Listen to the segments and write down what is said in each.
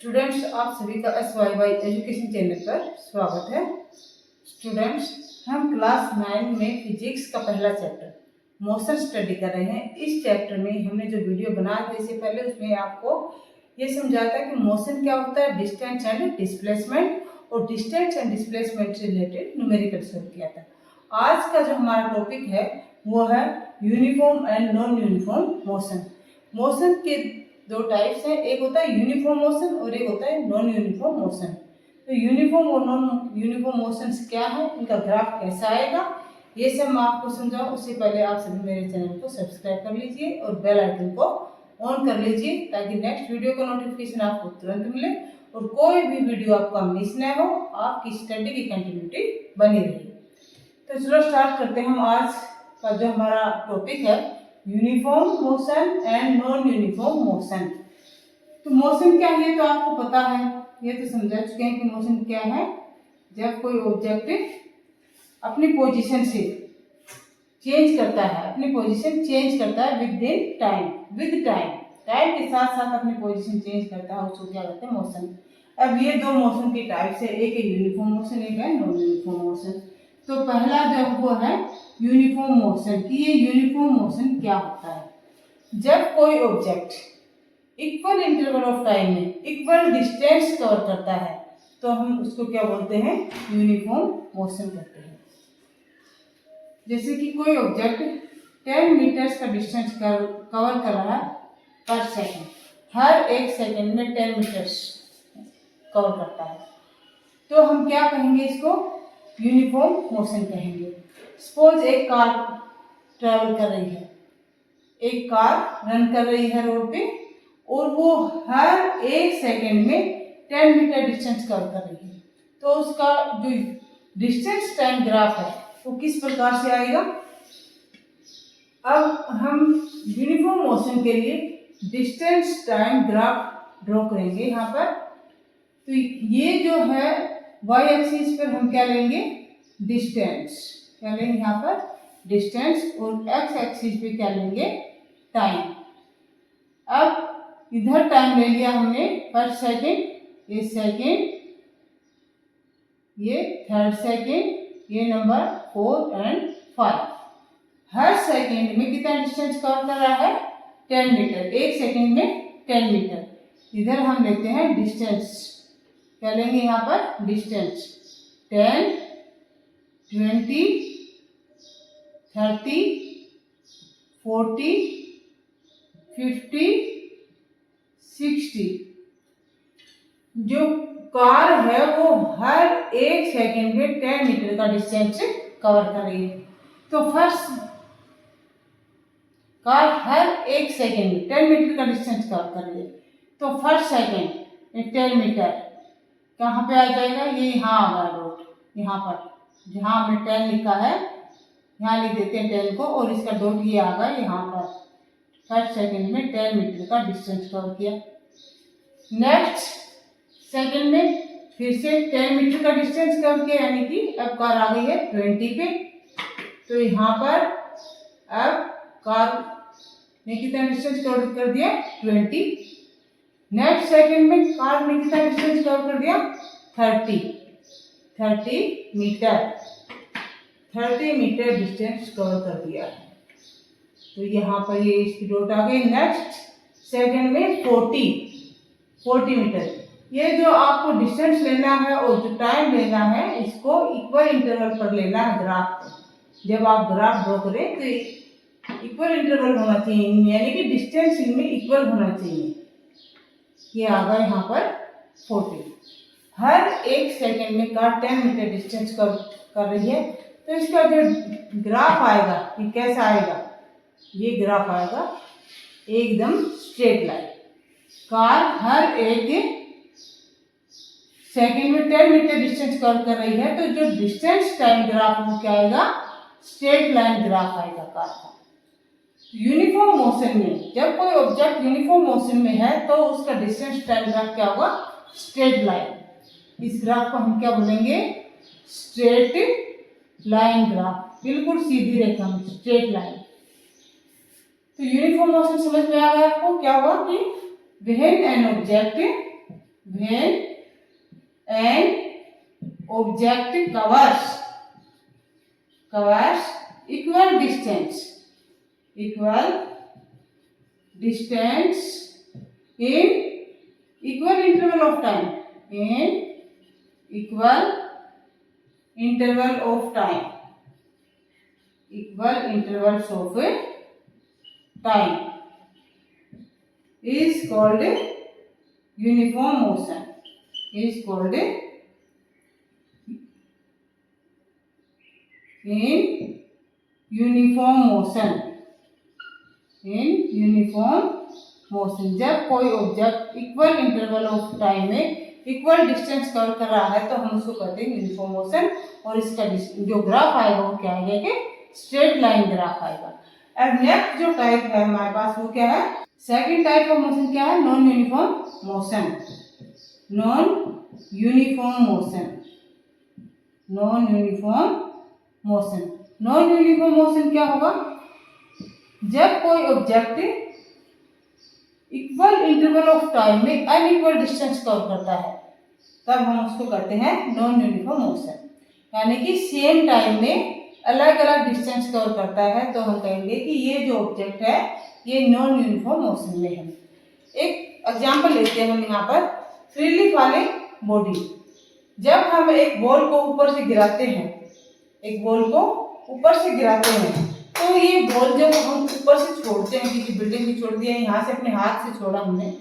Students, आप सभी का SYY एजुकेशन चैनल पर स्वागत है। स्टूडेंट्स, हम क्लास 9 में फिजिक्स का पहला चैप्टर मोशन स्टडी कर रहे हैं। इस चैप्टर में हमने जो वीडियो बनाया था इससे पहले उसमें आपको ये समझाया था कि मोशन क्या होता है, डिस्टेंस एंड डिस्प्लेसमेंट, और डिस्टेंस एंड डिस्प्लेसमेंट से रिलेटेड न्यूमेरिकल सॉल्व किया था। आज का जो हमारा टॉपिक है वो है uniform and non uniform motion. Motion के दो टाइप्स हैं, एक होता है यूनिफॉर्म मोशन और एक होता है नॉन यूनिफॉर्म मोशन। तो यूनिफॉर्म और नॉन यूनिफॉर्म मोशंस क्या है, इनका ग्राफ कैसा आएगा, ये सब मैं आपको समझाऊं। उससे पहले आप सभी मेरे चैनल को सब्सक्राइब कर लीजिए और बेल आइकन को ऑन कर लीजिए ताकि नेक्स्ट वीडियो का नोटिफिकेशन आपको तुरंत मिले और कोई भी वीडियो आपका मिस न हो, आपकी स्टडी की कंटिन्यूटी बनी रहे। तो चलो स्टार्ट करते हैं। हम आज का जो हमारा टॉपिक है uniform motion and non uniform motion. तो मोशन क्या है तो आपको पता है, ये तो समझा चुके हैं कि मोशन क्या है। जब कोई ऑब्जेक्ट अपनी पोजीशन से चेंज करता है, अपनी पोजीशन चेंज करता है विद टाइम के साथ साथ अपनी पोजीशन चेंज करता है, उसको क्या कहते हैं, मोशन। अब ये दो मोशन की टाइप्स है, एक है यूनिफॉर्म मोशन, एक है नॉन यूनिफॉर्म मोशन। तो पहला जो वो है यूनिफॉर्म मोशन की। ये यूनिफॉर्म मोशन क्या होता है, जब कोई object equal interval of time में इक्वल डिस्टेंस कवर करता है तो हम उसको क्या बोलते हैं, यूनिफॉर्म मोशन कहते हैं। जैसे कि कोई ऑब्जेक्ट 10 मीटर्स का डिस्टेंस कवर कर रहा है पर सेकंड, हर एक सेकंड में 10 मीटर्स कवर करता है, तो हम क्या कहेंगे, इसको यूनिफॉर्म मोशन कहेंगे। सपोज एक कार ट्रैवल कर रही है, एक कार रन कर रही है रोड पे और वो हर एक सेकंड में 10 मीटर डिस्टेंस कवर कर रही है, तो उसका जो डिस्टेंस टाइम ग्राफ है वो किस प्रकार से आएगा। अब हम यूनिफॉर्म मोशन के लिए डिस्टेंस टाइम ग्राफ ड्रॉ करेंगे यहाँ पर। तो ये जो है y एक्सिस पर हम क्या लेंगे, डिस्टेंस, क्या लेंगे यहाँ पर डिस्टेंस, और x एक्सिस पे क्या लेंगे, टाइम। अब इधर टाइम ले लिया हमने फर्स्ट सेकंड, ये सेकंड, ये थर्ड सेकंड, ये नंबर 4 एंड 5। हर सेकंड में कितना डिस्टेंस कवर कर रहा है, 10 मीटर, एक सेकंड में 10 मीटर। इधर हम लेते हैं डिस्टेंस, क्या लेंगे यहाँ पर डिस्टेंस, 10, 20, 30, 40, 50, 60। जो कार है वो हर एक सेकंड में 10 मीटर का डिस्टेंस कवर कर रही है। तो फर्स्ट कार हर एक सेकंड में 10 मीटर का डिस्टेंस कवर कर रही है, तो फर्स्ट सेकंड 10 मीटर कहाँ पे आ जाएगा, ये यहाँ आ गया डॉट, यहाँ पर जहाँ हमने 10 लिखा है यहाँ लिख देते हैं 10 को, और इसका डॉट ये आ गया यहाँ पर। फर्स्ट सेकंड में 10 मीटर का डिस्टेंस कवर किया। नेक्स्ट सेकंड में फिर से 10 मीटर का डिस्टेंस कवर किया, यानी कि अब कार आ गई है 20 पे, तो यहाँ पर अब कार ने कितना डिस्टेंस कवर कर दिया, 20। नेक्स्ट सेकंड में कार ने कितना डिस्टेंस कवर कर दिया, 30 मीटर, 30 मीटर डिस्टेंस कवर कर दिया। तो यहाँ पर ये इसकी डॉट आ गई। नेक्स्ट सेकंड में 40 मीटर। ये जो आपको डिस्टेंस लेना है और जो टाइम लेना है, इसको इक्वल इंटरवल पर लेना है ग्राफ पर। जब आप ग्राफ ड्रॉ करें तो इक्वल इंटरवल होना चाहिए, यानी कि डिस्टेंस इनमें इक्वल होना चाहिए। ये आ गया यहाँ पर 40। हर एक सेकंड में कार 10 मीटर डिस्टेंस कर रही है, तो इसका जो ग्राफ आएगा ये कैसा आएगा, ये ग्राफ आएगा एकदम स्ट्रेट लाइन। कार हर एक सेकंड में 10 मीटर डिस्टेंस कवर कर रही है, तो जो डिस्टेंस टाइम ग्राफ वो क्या आएगा, स्ट्रेट लाइन ग्राफ आएगा कार का। यूनिफॉर्म मोशन में जब कोई ऑब्जेक्ट यूनिफॉर्म मोशन में है तो उसका डिस्टेंस टाइम ग्राफ क्या होगा, स्ट्रेट लाइन। इस ग्राफ को हम क्या बोलेंगे, स्ट्रेट लाइन ग्राफ, बिल्कुल सीधी रेखा में स्ट्रेट लाइन। तो यूनिफॉर्म मोशन समझ में आ गया आपको, क्या हुआ कि when an object when an object covers equal distance in equal interval of time, in equal intervals of time is called uniform motion. In uniform motion जब कोई object equal interval of time में equal distance cover कर रहा है तो हम उसको कहते हैं यूनिफॉर्म मोशन। और इसका जो ग्राफ आएगा वो क्या आएगा कि स्ट्रेट लाइन ग्राफ आएगा। अब नेक्स्ट जो टाइप है हमारे पास वो क्या है, सेकंड टाइप ऑफ मोशन क्या है, non uniform motion. Non uniform motion क्या होगा, जब कोई object equal interval of time में अनइक्वल डिस्टेंस कवर करता है तब हम उसको कहते हैं नॉन यूनिफॉर्म मोशन। यानी कि सेम टाइम में अलग अलग डिस्टेंस कवर करता है तो हम कहेंगे कि ये जो ऑब्जेक्ट है ये नॉन यूनिफॉर्म मोशन में है। एक एग्जांपल लेते हैं हम यहाँ पर, फ्रीली फॉलिंग बॉडी। जब हम एक बॉल को ऊपर से गिराते हैं तो ये बॉल जब हम ऊपर से छोड़ते हैं, किसी बिल्डिंग से छोड़ दिया, यहाँ से अपने हाथ से छोड़ा हमने,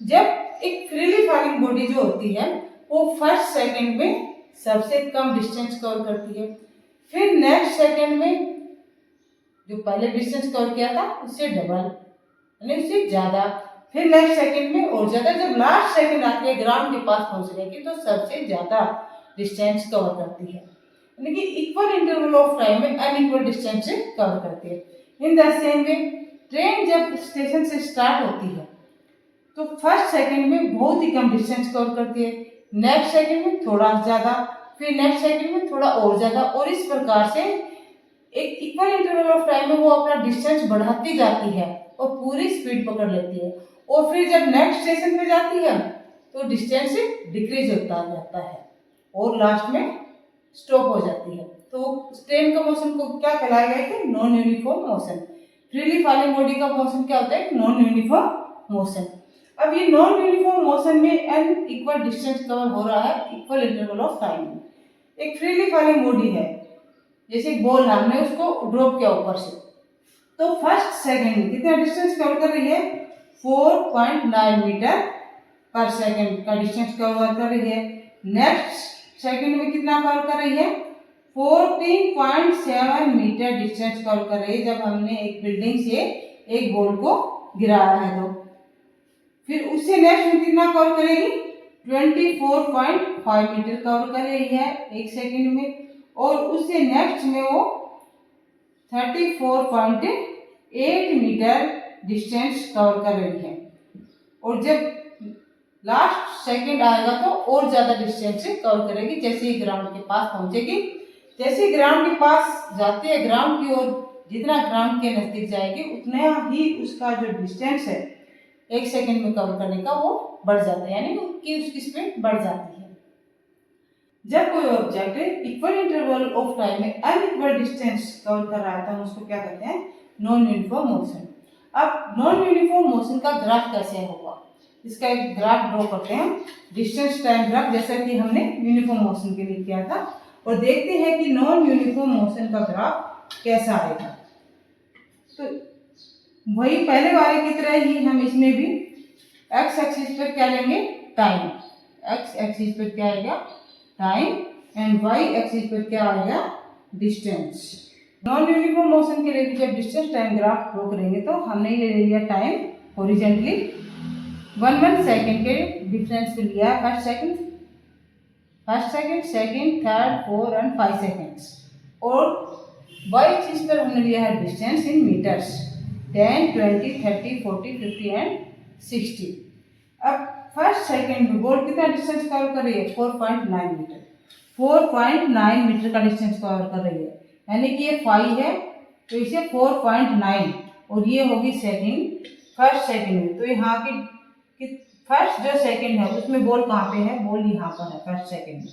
जब एक फ्रीली फॉलिंग बॉडी जो होती है वो फर्स्ट सेकंड में सबसे कम डिस्टेंस कवर करती है, फिर नेक्स्ट सेकंड में जो पहले डिस्टेंस कवर किया था उससे डबल यानी उससे ज्यादा, फिर नेक्स्ट सेकंड में और ज्यादा, जब लास्ट सेकंड आती है ग्राउंड के पास पहुंचने की तो सबसे ज्यादा डिस्टेंस कवर करती है। यानी कि इक्वल इंटरवल ऑफ टाइम में अनइक्वल डिस्टेंस से कवर करती है। In the same way train जब स्टेशन से स्टार्ट होती है तो फर्स्ट सेकंड में बहुत ही कम डिस्टेंस कवर करती है, नेक्स्ट सेकंड में थोड़ा ज्यादा, फिर नेक्स्ट सेकंड में थोड़ा और ज्यादा, और इस प्रकार से एक इक्वल इंटरवल ऑफ टाइम में वो अपना डिस्टेंस बढ़ाती जाती है और पूरी स्पीड पकड़ लेती है। और फिर जब नेक्स्ट स्टेशन पे जाती है तो डिस्टेंस डिक्रीज होता जाता है और लास्ट में स्टॉप हो जाती है। तो ट्रेन का मोशन को क्या कहलाएगा कि non uniform motion. Freely falling body का मोशन क्या होता है, नॉन यूनिफॉर्म मोशन। अब ये नॉन यूनिफॉर्म मोशन में अनइक्वल डिस्टेंस कवर हो रहा है इक्वल इंटरवल ऑफ टाइम में। एक फ्रीली फॉलिंग बॉडी है, जैसे बॉल हमने उसको ड्रॉप किया ऊपर से, तो फर्स्ट सेकंड में कितना डिस्टेंस कवर कर रही है, 4.9 मीटर पर सेकंड का डिस्टेंस कवर कर रही है। नेक्स्ट सेकंड में कितना कवर कर रही है, 14.7 मीटर डिस्टेंस कवर कर रही है जब हमने एक बिल्डिंग से एक बॉल को गिराया है तो। फिर उससे नेक्स्ट में कितना कवर करेगी, 24.5 मीटर कवर कर रही है एक सेकंड में, और उससे नेक्स्ट में वो 34.8 मीटर डिस्टेंस कवर कर रही है। और जब लास्ट सेकंड आएगा तो और ज्यादा डिस्टेंस कवर करेगी। जैसे ही ग्राउंड के पास पहुंचेगी, जैसे ही ग्राउंड के पास जाती है ग्राउंड की ओर, जितना ग्राउंड के नजदीक जाएगी उतना ही उसका जो डिस्टेंस है एक सेकंड में कवर करने का वो बढ़ जाता है, यानी कि उसकी स्पीड बढ़ जाती है। जब कोई object equal interval of time में अनइक्वल डिस्टेंस कवर कर रहा है तो हम उसको क्या कहते हैं, नॉन यूनिफॉर्म मोशन। अब नॉन यूनिफॉर्म मोशन का ग्राफ कैसे होगा, इसका एक ग्राफ ड्रॉ करते हैं, डिस्टेंस टाइम ग्राफ, जैसा कि हमने यूनिफॉर्म मोशन के लिए किया था, और देखते हैं कि नॉन यूनिफॉर्म मोशन का ग्राफ कैसा आएगा। तो वही पहले वाले की तरह ही हम इसमें भी एक्स एक्सिस पर क्या लेंगे, टाइम, एक्स एक्सिस पर क्या आएगा, टाइम, एंड वाई एक्सिस पर क्या आएगा, डिस्टेंस। नॉन यूनिफॉर्म मोशन के लिए भी जब डिस्टेंस टाइम ग्राफ ड्रॉ करेंगे तो हमने ले लिया टाइम हॉरिजॉन्टली 1 सेकंड के डिफरेंस पे लिया, first second, second, third, 4 and 5 seconds. और वाई एक्सिस पर हमने लिया है डिस्टेंस इन मीटर्स, 10, 20, 30, 40, 50 एंड 60। अब फर्स्ट सेकंड में बॉल कितना डिस्टेंस कवर कर रही है, 4.9 मीटर, 4.9 मीटर का डिस्टेंस कवर कर रही है, यानी कि ये 5 है तो इसे 4.9, और ये होगी सेकंड, फर्स्ट सेकंड में, तो यहाँ की फर्स्ट जो सेकंड है उसमें बॉल कहाँ पे है, बॉल यहाँ पर है फर्स्ट सेकंड में,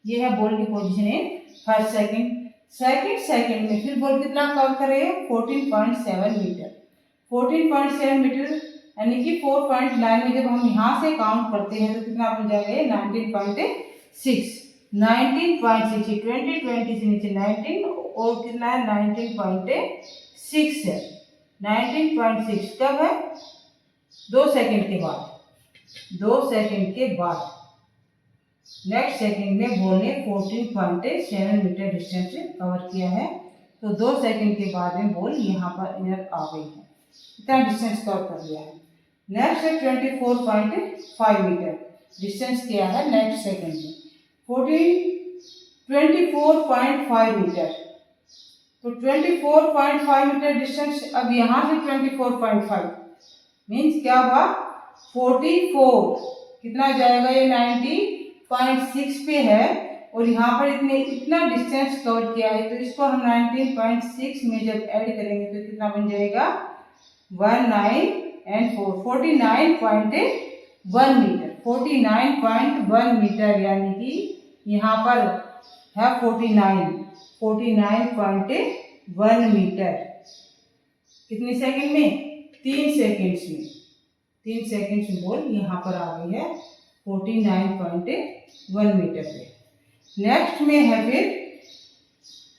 ये है बॉल की position in first second. Second में फिर बॉल कितना कवर करेगा, 14.7 मीटर। 14.7 मीटर यानी कि 4.9 में जब हम यहाँ से काउंट करते हैं तो कितना बन जाएगा, 19.6। 19.6 20 से नीचे 19 और कितना है 19.6 है। 19.6 कब है, 2 सेकंड के बाद, 2 सेकंड के बाद नेक्स्ट सेकंड में बॉल ने 14.7 मीटर डिस्टेंस कवर किया है। तो 2 सेकंड के बाद में बॉल यहाँ पर इधर आ गई है, इतना डिस्टेंस कवर कर लिया है। नेक्स्ट है 24.5 मीटर डिस्टेंस किया है नेक्स्ट सेकंड में। 24.5 मीटर, तो 24.5 मीटर डिस्टेंस, अब यहाँ से 24.5 मीन्स क्या हुआ, 44 कितना जाएगा, ये 90.6 पे है और यहाँ पर इतना डिस्टेंस कवर किया है, तो इसको हम 19.6 में जब ऐड करेंगे तो कितना बन जाएगा, 19 and 4 49.1 मीटर। 49.1 मीटर यानी कि यहाँ पर है 49.1 मीटर। कितने सेकंड में, 3 सेकंड्स में, 3 सेकंड्स में बॉल यहाँ पर आ गई है 49.1 मीटर पे। नेक्स्ट में है फिर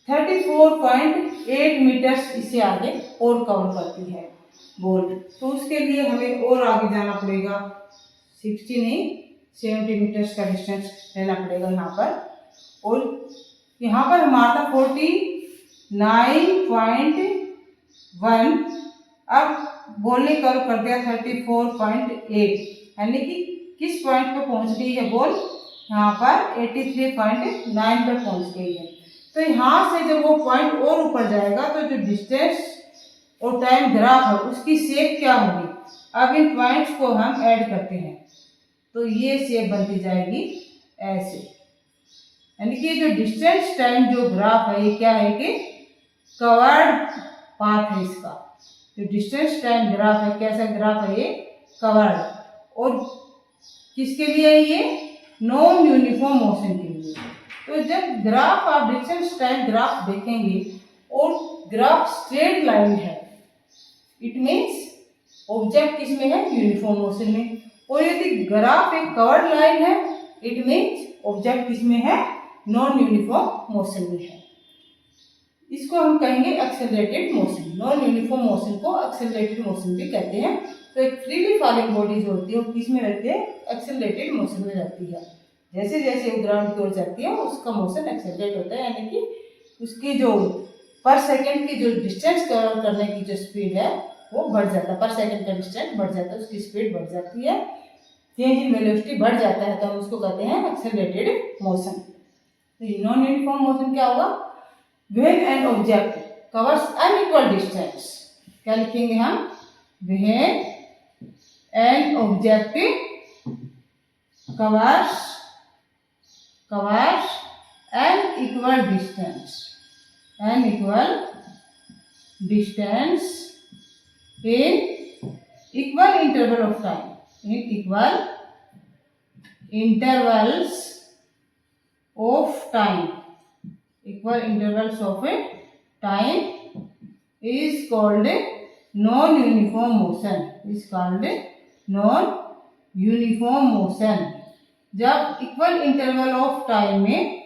34.8 मीटर्स, इससे आगे और कवर करती है बॉल, तो उसके लिए हमें और आगे जाना पड़ेगा, 60 नहीं 70 मीटर्स का डिस्टेंस लेना पड़ेगा यहाँ पर। और यहाँ पर हमारा 49.1, अब बॉल ने कवर कर दिया 34.8 यानी कि किस पॉइंट पर पहुंच गई है बॉल, यहाँ पर 83.9 पर पहुंच गई है। तो यहाँ से जब वो पॉइंट और ऊपर जाएगा तो जो डिस्टेंस और टाइम ग्राफ है उसकी शेप क्या होगी, अब इन पॉइंट्स को हम ऐड करते हैं तो ये शेप बनती जाएगी ऐसे, यानी कि जो डिस्टेंस टाइम जो ग्राफ है ये क्या है कि कवर्ड पाथ है इसका। जो डिस्टेंस टाइम ग्राफ है, कैसा ग्राफ है ये, कवर्ड, और किसके लिए है ये, नॉन यूनिफॉर्म मोशन के लिए। तो जब ग्राफ आप डिस्टेंस टाइम ग्राफ देखेंगे और ग्राफ स्ट्रेट लाइन है, इट मीन्स ऑब्जेक्ट किसमें है, यूनिफॉर्म मोशन में। और यदि ग्राफ एक कवर्ड लाइन है, इट मीन्स ऑब्जेक्ट किसमें है, नॉन यूनिफॉर्म मोशन में है। इसको हम कहेंगे accelerated motion. Non uniform motion को एक्सेलरेटेड मोशन भी कहते हैं। तो एक फ्रीली फॉलिंग बॉडी जो होती है वो किस में रहती है, एक्सेलरेटेड मोशन में रहती है। जैसे जैसे वो ग्राउंड की ओर जाती है उसका मोशन एक्सेलरेट होता है, यानी कि उसकी जो पर सेकंड की जो डिस्टेंस कवर करने की जो स्पीड है वो बढ़ जाता है, पर सेकंड का डिस्टेंस बढ़ जाता है, उसकी स्पीड बढ़ जाती है, चेंज इन वेलोसिटी बढ़ जाता है, तो हम उसको कहते हैं एक्सेलरेटेड मोशन। तो नॉन यूनिफॉर्म मोशन क्या होगा, when an object covers unequal distance, क्या लिखेंगे हम, when an object covers unequal distance in equal interval of time, in equal intervals of time, equal intervals of time is called non-uniform motion, is called non-uniform motion। जब equal interval of time में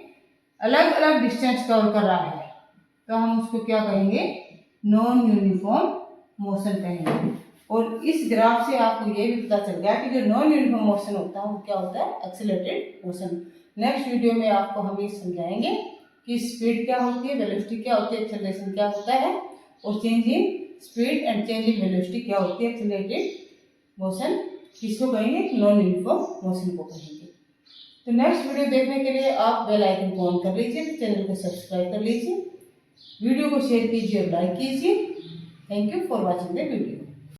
अलग अलग distance cover कर रहा है तो हम उसको क्या कहेंगे, नॉन यूनिफॉर्म मोशन कहेंगे। और इस ग्राफ से आपको ये भी पता चल गया कि जो नॉन यूनिफॉर्म मोशन होता है वो क्या होता है, एक्सेलरेटेड मोशन। नेक्स्ट वीडियो में आपको हम ये समझाएंगे कि स्पीड क्या होती है, वेलोसिटी क्या होती है, एक्सेलरेशन क्या होता है, और change in speed and change in velocity क्या होती है। एक्सेलरेटेड मोशन किसको कहेंगे, नॉन यूनिफॉर्म मोशन को कहेंगे। तो नेक्स्ट वीडियो देखने के लिए आप बेल आइकन को ऑन कर लीजिए, चैनल को सब्सक्राइब कर लीजिए, वीडियो को शेयर कीजिए और लाइक कीजिए। Thank you for watching the video.